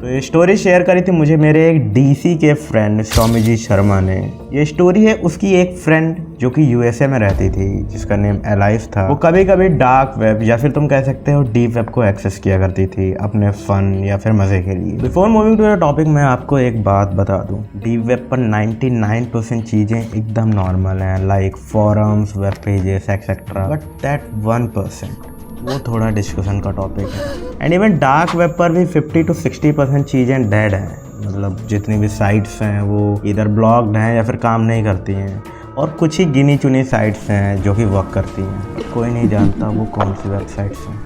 तो ये story share करी थी मुझे मेरे एक डीसी के फ्रेंड सौम्यजीत शर्मा ने। ये स्टोरी है उसकी एक फ्रेंड जो कि यूएसए में रहती थी जिसका नेम एलाइस था। वो कभी कभी डार्क वेब या फिर तुम कह सकते हो डीप वेब को एक्सेस किया करती थी अपने फन या फिर मजे के लिए। Before moving to the topic मैं आपको एक बात बता दूं, डीप वेब पर 99% चीजें एकदम नॉर्मल हैं, like forums, web pages etcetera, but that 1% वो थोड़ा डिस्कशन का टॉपिक है। एंड इवन डार्क वेब पर भी 50 to 60% चीज़ें डेड हैं, मतलब जितनी भी साइट्स हैं वो इधर ब्लॉक्ड हैं या फिर काम नहीं करती हैं, और कुछ ही गिनी चुनी साइट्स हैं जो कि वर्क करती हैं। कोई नहीं जानता वो कौन सी वेबसाइट्स हैं।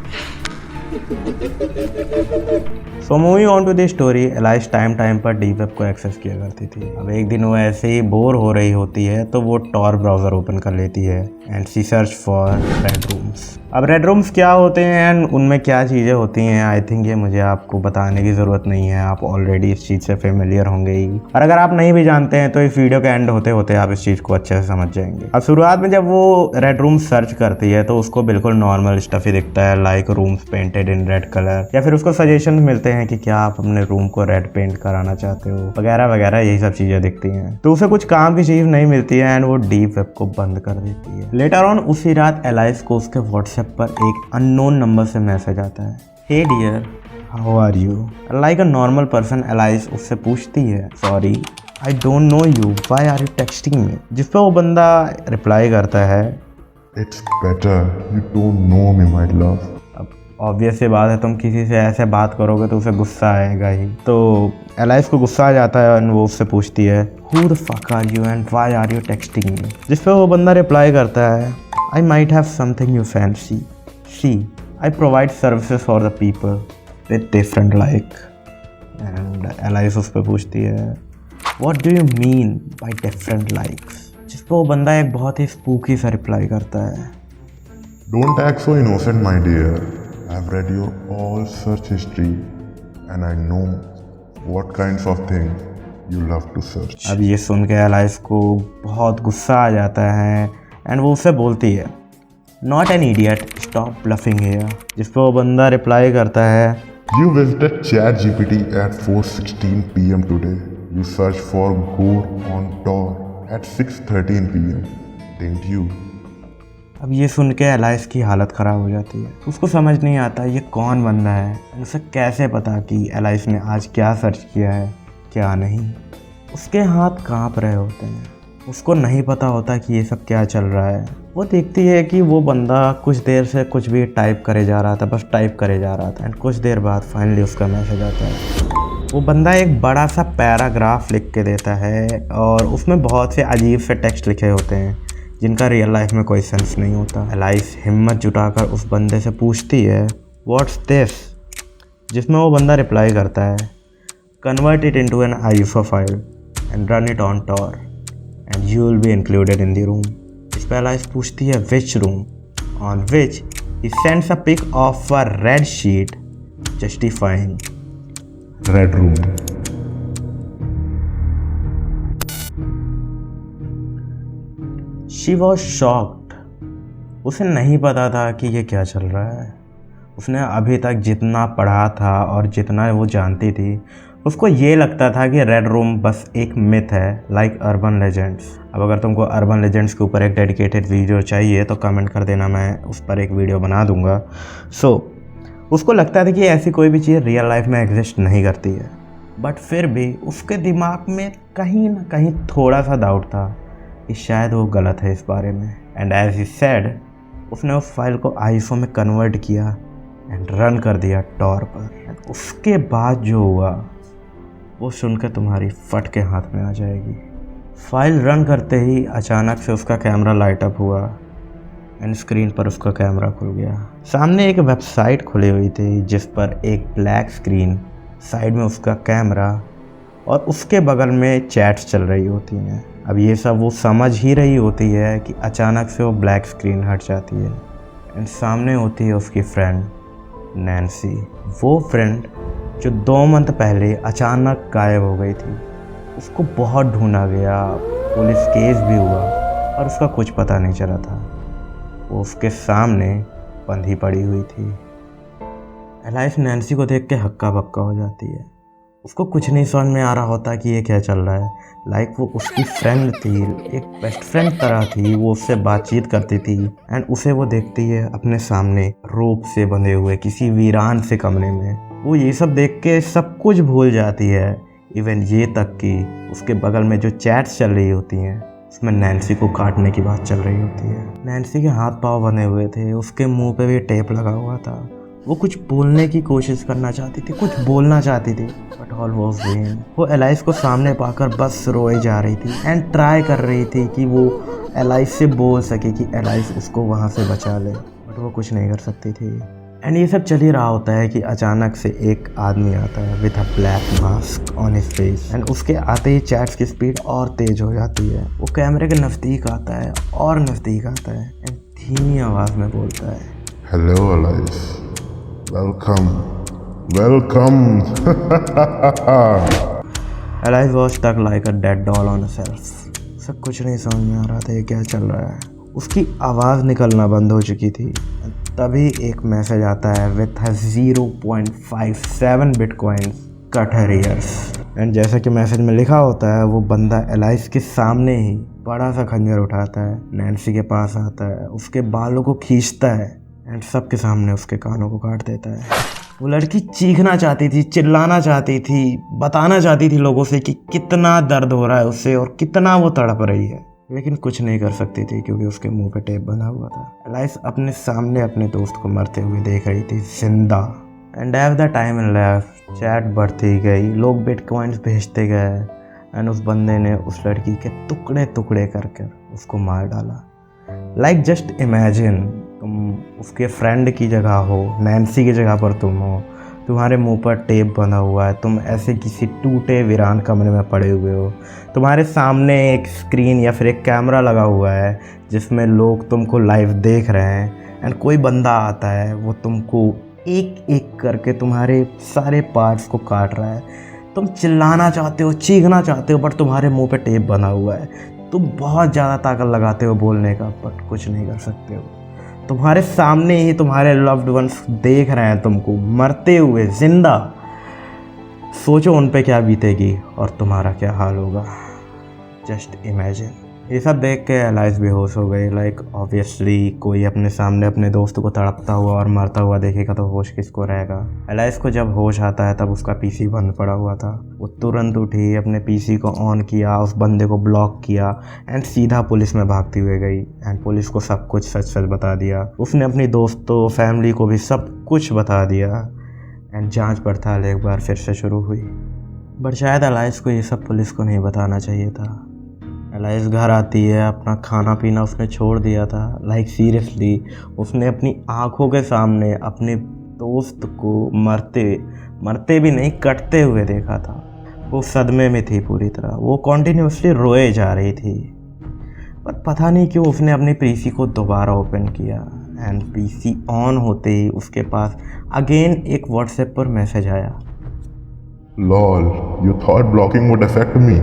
So moving on to the story, Alice time पर डीप वेब को एक्सेस किया करती थी। अब एक दिन वो ऐसे ही बोर हो रही होती है तो वो टॉर ब्राउज़र ओपन कर लेती है and she search for red rooms. अब रेड रूम्स क्या होते हैं एंड उनमें क्या चीज़ें होती हैं, आई थिंक ये मुझे आपको बताने की ज़रूरत नहीं है, आप ऑलरेडी इस चीज़ से फेमिलियर होंगे ही। और अगर आप नहीं भी जानते हैं तो इस वीडियो के एंड होते होते आप इस चीज़ को अच्छे से समझ जाएंगे। अब शुरुआत में जब वो रेड रूम सर्च करती है तो उसको बिल्कुल नॉर्मल स्टफ ही दिखता है, like rooms painted in red colour, या फिर उसको सजेशन मिलते हैं कि क्या आप अपने रूम को रेड पेंट कराना चाहते हो वगैरह वगैरह, यही सब चीज़ें दिखती हैं। तो उसे कुछ काम की चीज़ नहीं मिलती है एंड वो डीप वेब को बंद कर देती है। लेटर ऑन उसी रात एलाइस को उसके व्हाट्सएप पर एक अननोन नंबर से मैसेज आता है, hey dear how are you. Like a normal person Alice उससे पूछती है, sorry I don't know you, why are you texting me. जिस पे वो बंदा रिप्लाई करता है, it's better you don't know me my love. अब ऑब्वियस सी बात है, तुम किसी से ऐसे बात करोगे तो उसे गुस्सा आएगा ही। तो एलाइस को गुस्सा आ जाता है और वो उससे पूछती है, who the fuck are you and why are you texting me. जिस पे वो बंदा रिप्लाई करता है, I might have something you fancy, see I provide services for the people with different like. And Alice उस पर पूछती है, what do you mean by different likes. जिस पर वो बंदा एक बहुत ही स्पूकी सा रिप्लाई करता है, don't act so innocent my dear, I have read your all search history and I know what kinds of thing you love to search. अब ये सुन के एलाइस को बहुत गुस्सा आ जाता है एंड वो उससे बोलती है, not an idiot, stop bluffing here. जिस पर वो बंदा रिप्लाई करता है, You visited ChatGPT at 4:16 PM today. You searched for Gore on Tor at 6:13 PM. Didn't you? अब ये सुन के एलाइस की हालत ख़राब हो जाती है। उसको समझ नहीं आता ये कौन बंदा है, उसे कैसे पता कि एलाइस ने आज क्या सर्च किया है क्या नहीं। उसके हाथ कांप रहे होते हैं, उसको नहीं पता होता कि ये सब क्या चल रहा है। वो देखती है कि वो बंदा कुछ देर से कुछ भी टाइप करे जा रहा था, बस टाइप करे जा रहा था, एंड कुछ देर बाद फाइनली उसका मैसेज आता है। वो बंदा एक बड़ा सा पैराग्राफ लिख के देता है और उसमें बहुत से अजीब से टेक्स्ट लिखे होते हैं जिनका रियल लाइफ में कोई सेंस नहीं होता। एलाइस हिम्मत जुटाकर उस बंदे से पूछती है, व्हाट्स दिस। जिसमें वो बंदा रिप्लाई करता है, convert it into an ISO file and run it on Tor and you will be included in the room. इस पर एलाइस पूछती है, which room, on which he sends a pic of a red sheet justifying Red room. She was shocked. उसे नहीं पता था कि ये क्या चल रहा है। उसने अभी तक जितना पढ़ा था और जितना वो जानती थी, उसको ये लगता था कि रेड रूम बस एक मिथ है, लाइक अर्बन लेजेंड्स। अब अगर तुमको अर्बन लेजेंड्स के ऊपर एक डेडिकेटेड वीडियो चाहिए तो कमेंट कर देना, मैं उस पर एक वीडियो बना दूंगा। उसको लगता था कि ऐसी कोई भी चीज़ रियल लाइफ में एग्जिस्ट नहीं करती है, बट फिर भी उसके दिमाग में कहीं ना कहीं थोड़ा सा डाउट था कि शायद वो गलत है इस बारे में। एंड एज ही सेड, उसने उस फाइल को ISO में कन्वर्ट किया एंड रन कर दिया टॉर पर। उसके बाद जो हुआ वो सुनकर तुम्हारी फट के हाथ में आ जाएगी। फाइल रन करते ही अचानक से उसका कैमरा लाइट अप हुआ एंड स्क्रीन पर उसका कैमरा खुल गया। सामने एक वेबसाइट खुली हुई थी जिस पर एक ब्लैक स्क्रीन, साइड में उसका कैमरा और उसके बगल में चैट्स चल रही होती हैं। अब ये सब वो समझ ही रही होती है कि अचानक से वो ब्लैक स्क्रीन हट जाती है एंड सामने होती है उसकी फ्रेंड नैन्सी। वो फ्रेंड जो 2 मंथ पहले अचानक गायब हो गई थी। उसको बहुत ढूंढा गया, पुलिस केस भी हुआ और उसका कुछ पता नहीं चला था। वो उसके सामने बंधी पड़ी हुई थी। एलाइस नैन्सी को देख के हक्का बक्का हो जाती है। उसको कुछ नहीं समझ में आ रहा होता कि ये क्या चल रहा है। लाइक वो उसकी फ्रेंड थी, एक बेस्ट फ्रेंड तरह थी, वो उससे बातचीत करती थी एंड उसे वो देखती है अपने सामने रोप से बंधे हुए किसी वीरान से कमरे में। वो ये सब देख के सब कुछ भूल जाती है, इवन ये तक कि उसके बगल में जो चैट्स चल रही होती हैं उसमें नैन्सी को काटने की बात चल रही होती है। नैन्सी के हाथ पाँव बने हुए थे, उसके मुंह पे भी टेप लगा हुआ था। वो कुछ बोलने की कोशिश करना चाहती थी, कुछ बोलना चाहती थी, बट ऑल वाज वेन। वो एलाइस को सामने पाकर बस रोए जा रही थी एंड ट्राई कर रही थी कि वो एलाइस से बोल सके कि एलाइस उसको वहाँ से बचा ले, बट वो कुछ नहीं कर सकती थी। एंड ये सब चल ही रहा होता है कि अचानक से एक आदमी आता है with a black mask on his face and उसके आते ही चैट्स की स्पीड और तेज हो जाती है। वो कैमरे के नज़दीक आता है और नज़दीक आता है एंड धीमी आवाज़ में बोलता है, hello Alice, welcome welcome. Alice was stuck like a dead doll on a shelf. उसे कुछ नहीं समझ में आ रहा था ये क्या चल रहा है। उसकी आवाज़ निकलना बंद हो चुकी थी। तभी एक मैसेज आता है with 0.57 bitcoins cut her years. And जैसा कि मैसेज में लिखा होता है, वो बंदा एलाइस के सामने ही बड़ा सा खंजर उठाता है, नैन्सी के पास आता है, उसके बालों को खींचता है एंड सबके सामने उसके कानों को काट देता है। वो लड़की चीखना चाहती थी, चिल्लाना चाहती थी, बताना चाहती थी लोगों से कि कितना दर्द हो रहा है उससे और कितना वो तड़प रही है, लेकिन कुछ नहीं कर सकती थी क्योंकि उसके मुंह पे टेप बंधा हुआ था। एलाइस अपने सामने अपने दोस्त को मरते हुए देख रही थी, जिंदा। And as the time in left, chat बढ़ती गई, लोग बिटकॉइंस भेजते गए एंड उस बंदे ने उस लड़की के टुकड़े टुकड़े कर उसको मार डाला। लाइक जस्ट इमेजिन, तुम उसके फ्रेंड की जगह हो, नैन्सी की जगह पर तुम हो, तुम्हारे मुंह पर टेप बंधा हुआ है, तुम ऐसे किसी टूटे वीरान कमरे में पड़े हुए हो, तुम्हारे सामने एक स्क्रीन या फिर एक कैमरा लगा हुआ है जिसमें लोग तुमको लाइव देख रहे हैं एंड कोई बंदा आता है, वो तुमको एक एक करके तुम्हारे सारे पार्ट्स को काट रहा है। तुम चिल्लाना चाहते हो, चीखना चाहते हो, बट तुम्हारे मुंह पे टेप बंधा हुआ है। तुम बहुत ज़्यादा ताकत लगाते हो बोलने का, बट कुछ नहीं कर सकते हो। तुम्हारे सामने ही तुम्हारे लव्ड वंस देख रहे हैं तुमको मरते हुए, जिंदा। सोचो उन पे क्या बीतेगी और तुम्हारा क्या हाल होगा। Just imagine. ये सब देख के एलाइस बेहोश हो गई। लाइक ऑब्वियसली कोई अपने सामने अपने दोस्त को तड़पता हुआ और मरता हुआ देखेगा तो होश किसको रहेगा। एलाइस को जब होश आता है तब उसका पीसी बंद पड़ा हुआ था। वो तुरंत उठी, अपने पीसी को ऑन किया, उस बंदे को ब्लॉक किया एंड सीधा पुलिस में भागती हुई गई एंड पुलिस को सब कुछ सच सच बता दिया। उसने अपनी दोस्तों, फैमिली को भी सब कुछ बता दिया एंड जांच पड़ताल एक बार फिर से शुरू हुई। बट शायद एलाइस को ये सब पुलिस को नहीं बताना चाहिए था। एलाइस घर आती है, अपना खाना पीना उसने छोड़ दिया था। लाइक सीरियसली उसने अपनी आंखों के सामने अपने दोस्त को मरते भी नहीं, कटते हुए देखा था। वो सदमे में थी पूरी तरह। वो कॉन्टिन्यूसली रोए जा रही थी, पर पता नहीं क्यों उसने अपने पीसी को दोबारा ओपन किया एंड पीसी ऑन होते ही उसके पास अगेन एक व्हाट्सएप पर मैसेज आया। Lol, you thought blocking would affect me?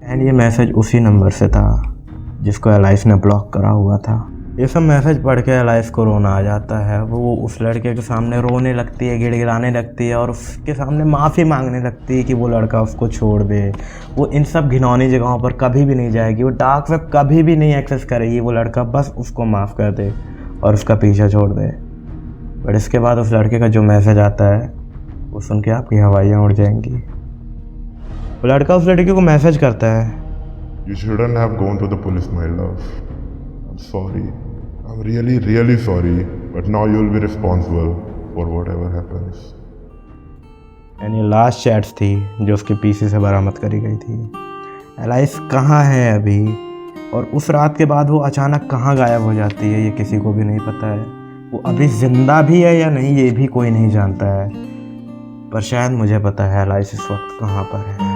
And ये मैसेज उसी नंबर से था जिसको एलाइस ने ब्लॉक करा हुआ था। ये सब मैसेज पढ़ के एलाइस को रोना आ जाता है। वो उस लड़के के सामने रोने लगती है, गिड़गिड़ाने लगती है और उसके सामने माफ़ी मांगने लगती है कि वो लड़का उसको छोड़ दे। वो इन सब घिनौनी जगहों पर कभी भी नहीं जाएगी, वो डार्क वेब कभी भी नहीं एक्सेस करेगी। वो लड़का बस उसको माफ़ कर दे और उसका पीछा छोड़ दे। बट इसके बाद उस लड़के का जो मैसेज आता है वो सुन के आपकी हवाइयाँ उड़ जाएंगी। वो लड़का उस लड़की को मैसेज करता है, You shouldn't have gone to the police, my love. I'm sorry. I'm really, really sorry. But now you'll be responsible for whatever happens. And ये लास्ट चैट्स थी जो उसके पीसी से बरामद करी गई थी। एलाइस कहाँ है अभी और उस रात के बाद वो अचानक कहाँ गायब हो जाती है, ये किसी को भी नहीं पता है। वो अभी ज़िंदा भी है या नहीं ये भी कोई नहीं जानता है, पर शायद मुझे पता है एलाइस इस वक्त कहाँ पर है।